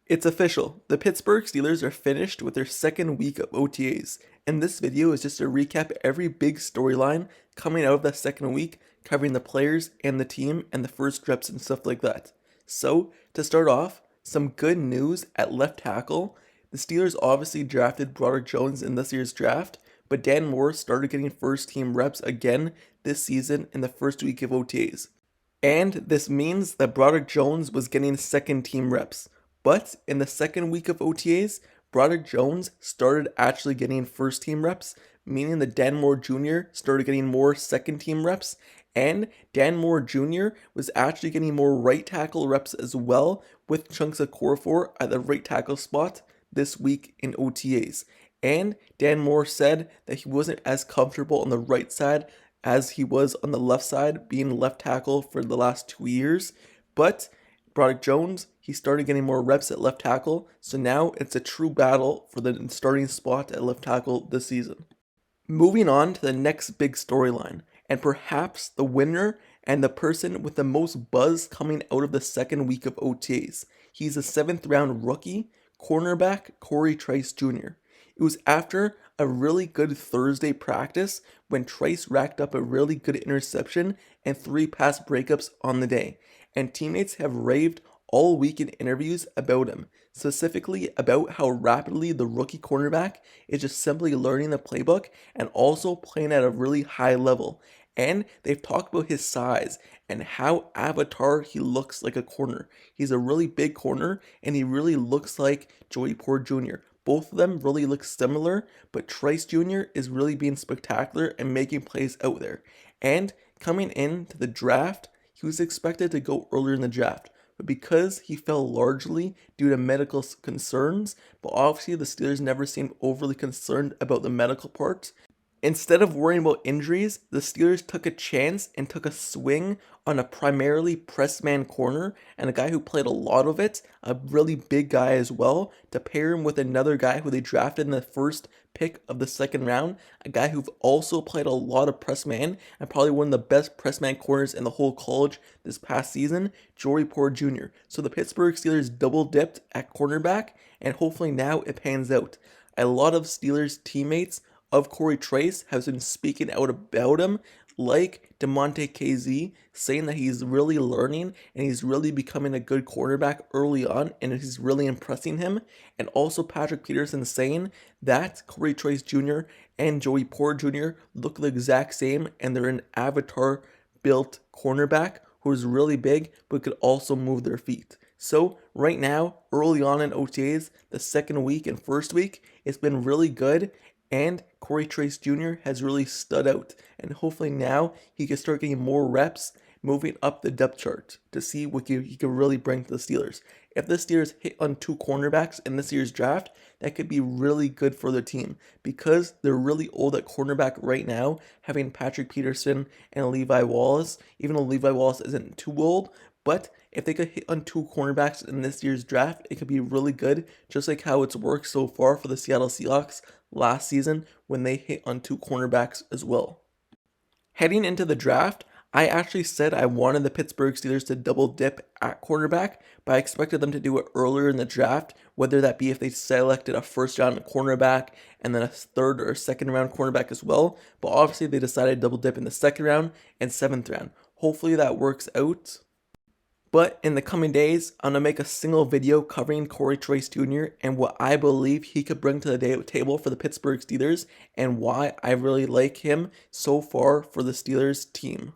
It's official. The Pittsburgh Steelers are finished with their second week of OTAs, and this video is just to recap every big storyline coming out of that second week, covering the players and the team and the first reps and stuff like that. So, to start off, some good news at left tackle. The Steelers obviously drafted Broderick Jones in this year's draft, but Dan Moore started getting first team reps again this season in the first week of OTAs. And this means that Broderick Jones was getting second team reps. But in the second week of OTAs, Broderick Jones started actually getting first team reps, meaning that Dan Moore Jr. started getting more second team reps, and Dan Moore Jr. was actually getting more right tackle reps as well, with chunks of Okorafor at the right tackle spot this week in OTAs. And Dan Moore said that he wasn't as comfortable on the right side as he was on the left side, being left tackle for the last 2 years. But Broderick Jones, he started getting more reps at left tackle, so now it's a true battle for the starting spot at left tackle this season. Moving on to the next big storyline, and perhaps the winner and the person with the most buzz coming out of the second week of OTAs. He's a 7th round rookie, cornerback Cory Trice Jr. It was after a really good Thursday practice when Trice racked up a really good interception and 3 pass breakups on the day, and teammates have raved all week in interviews about him, specifically about how rapidly the rookie cornerback is just simply learning the playbook and also playing at a really high level. And they've talked about his size and how avatar he looks like a corner. He's a really big corner and he really looks like Joey Porter Jr. Both of them really look similar, but Trice Jr. is really being spectacular and making plays out there. And coming into the draft, he was expected to go earlier in the draft, but because he fell largely due to medical concerns, but obviously the Steelers never seemed overly concerned about the medical part. Instead of worrying about injuries, the Steelers took a chance and took a swing on a primarily press man corner and a guy who played a lot of it, a really big guy as well, to pair him with another guy who they drafted in the first pick of the second round, a guy who've also played a lot of press man and probably one of the best press man corners in the whole college this past season, Joey Porter Jr. So the Pittsburgh Steelers double dipped at cornerback, and hopefully now it pans out. A lot of Steelers teammates of Cory Trice has been speaking out about him, like DeMonte KZ, saying that he's really learning and he's really becoming a good quarterback early on and he's really impressing him. And also Patrick Peterson saying that Cory Trice Jr. and Joey Porter Jr. look the exact same and they're an avatar built cornerback who is really big but could also move their feet. So right now, early on in OTAs, the second week and first week, it's been really good. And Cory Trice Jr. has really stood out, and hopefully now he can start getting more reps moving up the depth chart to see what he can really bring to the Steelers. If the Steelers hit on 2 cornerbacks in this year's draft, that could be really good for the team because they're really old at cornerback right now, having Patrick Peterson and Levi Wallace, even though Levi Wallace isn't too old. But if they could hit on 2 cornerbacks in this year's draft, it could be really good, just like how it's worked so far for the Seattle Seahawks last season when they hit on 2 cornerbacks as well. Heading into the draft, I actually said I wanted the Pittsburgh Steelers to double dip at cornerback, but I expected them to do it earlier in the draft, whether that be if they selected a first round cornerback and then a 3rd or 2nd round cornerback as well. But obviously they decided to double dip in the 2nd round and 7th round. Hopefully that works out. But in the coming days, I'm going to make a single video covering Cory Trice Jr. and what I believe he could bring to the table for the Pittsburgh Steelers and why I really like him so far for the Steelers team.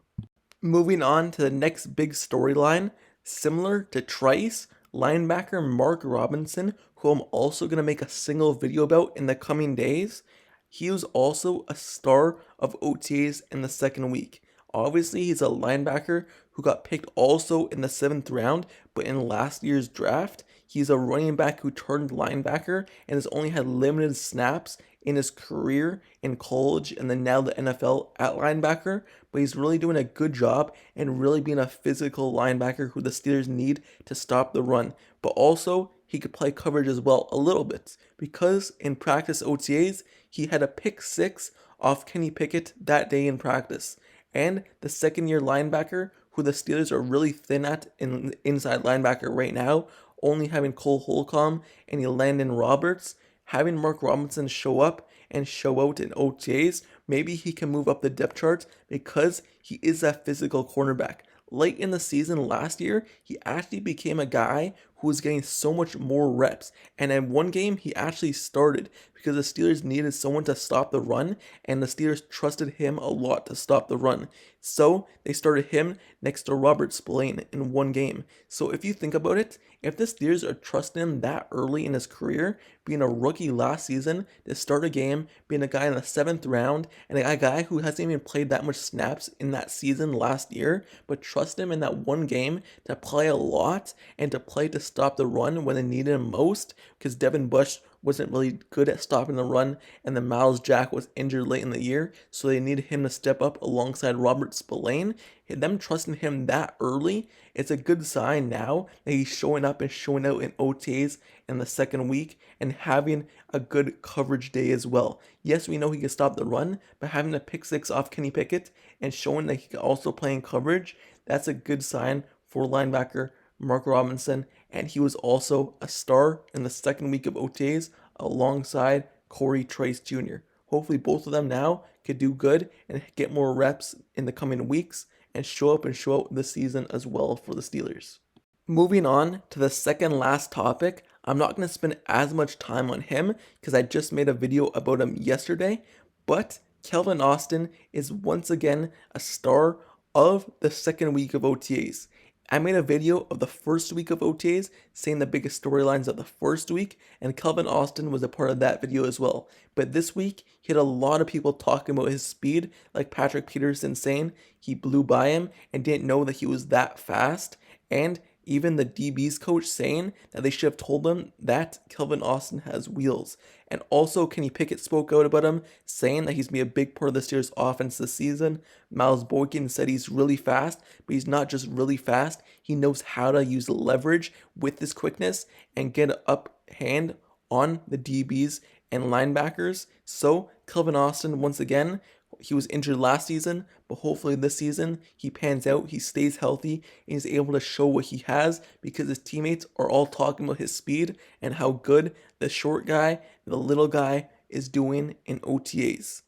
Moving on to the next big storyline, similar to Trice, linebacker Mark Robinson, who I'm also going to make a single video about in the coming days. He was also a star of OTAs in the second week. Obviously, he's a linebacker who got picked also in the 7th round, but in last year's draft, he's a running back who turned linebacker and has only had limited snaps in his career in college and then now the NFL at linebacker, but he's really doing a good job and really being a physical linebacker who the Steelers need to stop the run. But also, he could play coverage as well a little bit because in practice OTAs, he had a pick 6 off Kenny Pickett that day in practice. And the 2nd-year linebacker, who the Steelers are really thin at in inside linebacker right now, only having Cole Holcomb and Landon Roberts. Having Mark Robinson show up and show out in OTAs, maybe he can move up the depth chart because he is that physical cornerback. Late in the season last year, he actually became a guy who was getting so much more reps. And in one game, he actually started because the Steelers needed someone to stop the run, and the Steelers trusted him a lot to stop the run. So they started him next to Robert Spillane in one game. So if you think about it, if the Steelers are trusting him that early in his career, being a rookie last season, to start a game, being a guy in the 7th round, and a guy who hasn't even played that much snaps in that season last year, but trust him in that one game to play a lot and to play to stop the run when they needed him most, because Devin Bush wasn't really good at stopping the run, and then Miles Jack was injured late in the year, so they needed him to step up alongside Robert Spillane. Them trusting him that early, it's a good sign now that he's showing up and showing out in OTAs in the second week and having a good coverage day as well. Yes, we know he can stop the run, but having a pick six off Kenny Pickett and showing that he can also play in coverage, that's a good sign for linebacker Mark Robinson, and he was also a star in the second week of OTAs alongside Cory Trice Jr. Hopefully both of them now could do good and get more reps in the coming weeks and show up and show out this season as well for the Steelers. Moving on to the second last topic, I'm not going to spend as much time on him because I just made a video about him yesterday, but Calvin Austin is once again a star of the second week of OTAs. I made a video of the first week of OTAs saying the biggest storylines of the first week, and Calvin Austin was a part of that video as well. But this week, he had a lot of people talking about his speed, like Patrick Peterson saying he blew by him and didn't know that he was that fast, and even the DB's coach saying that they should have told him that Calvin Austin has wheels. And also Kenny Pickett spoke out about him, saying that he's going to be a big part of the Steelers offense this season. Miles Boykin said he's really fast, but he's not just really fast. He knows how to use leverage with his quickness and get an up hand on the DBs and linebackers. So Calvin Austin, once again, he was injured last season, but hopefully this season he pans out, he stays healthy, and is able to show what he has because his teammates are all talking about his speed and how good the short guy, the little guy, is doing in OTAs.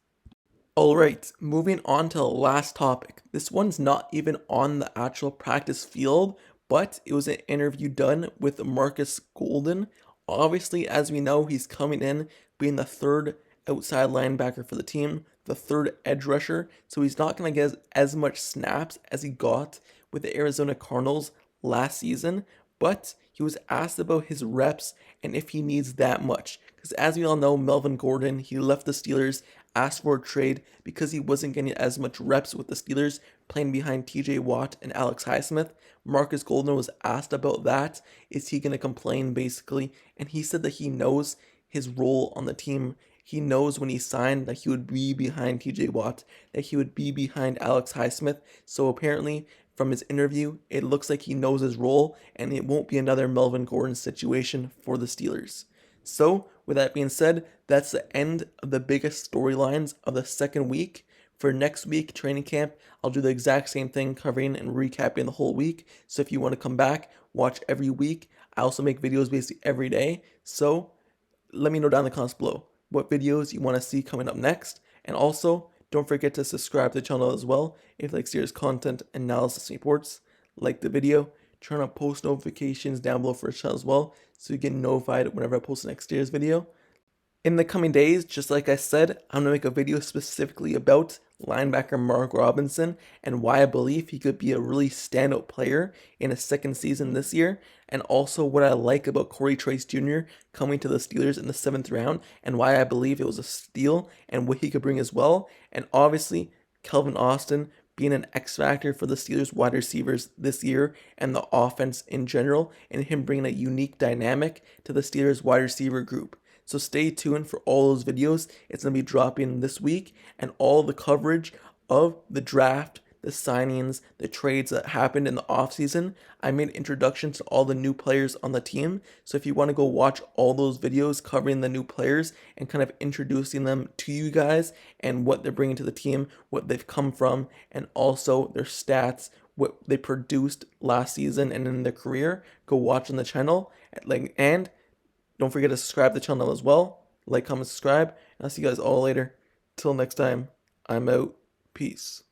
Alright, moving on to the last topic. This one's not even on the actual practice field, but it was an interview done with Markus Golden. Obviously, as we know, he's coming in being the third outside linebacker for the team, the third edge rusher, so he's not going to get as much snaps as he got with the Arizona Cardinals last season, but he was asked about his reps and if he needs that much, because as we all know, Melvin Gordon, he left the Steelers, asked for a trade because he wasn't getting as much reps with the Steelers playing behind TJ Watt and Alex Highsmith. Markus Golden was asked about that. Is he going to complain basically? And he said that he knows his role on the team. He knows when he signed that he would be behind TJ Watt, that he would be behind Alex Highsmith. So apparently from his interview, it looks like he knows his role and it won't be another Melvin Gordon situation for the Steelers. So with that being said, that's the end of the biggest storylines of the second week. For next week, training camp, I'll do the exact same thing, covering and recapping the whole week. So if you want to come back, watch every week. I also make videos basically every day. So let me know down in the comments below what videos you want to see coming up next. And also, don't forget to subscribe to the channel as well if you like serious content, analysis, and reports. Like the video, turn on post notifications down below for the channel as well so you get notified whenever I post the next year's video. In the coming days, just like I said, I'm going to make a video specifically about linebacker Mark Robinson and why I believe he could be a really standout player in his second season this year, and also what I like about Cory Trice Jr. coming to the Steelers in the 7th round and why I believe it was a steal and what he could bring as well, and obviously Calvin Austin being an X factor for the Steelers wide receivers this year and the offense in general, and him bringing a unique dynamic to the Steelers wide receiver group. So stay tuned for all those videos. It's going to be dropping this week, and all the coverage of the draft, the signings, the trades that happened in the offseason. I made introductions to all the new players on the team. So if you want to go watch all those videos covering the new players and kind of introducing them to you guys and what they're bringing to the team, what they've come from, and also their stats, what they produced last season and in their career, go watch on the channel. And don't forget to subscribe to the channel as well. Like, comment, subscribe, and I'll see you guys all later. Till next time, I'm out. Peace.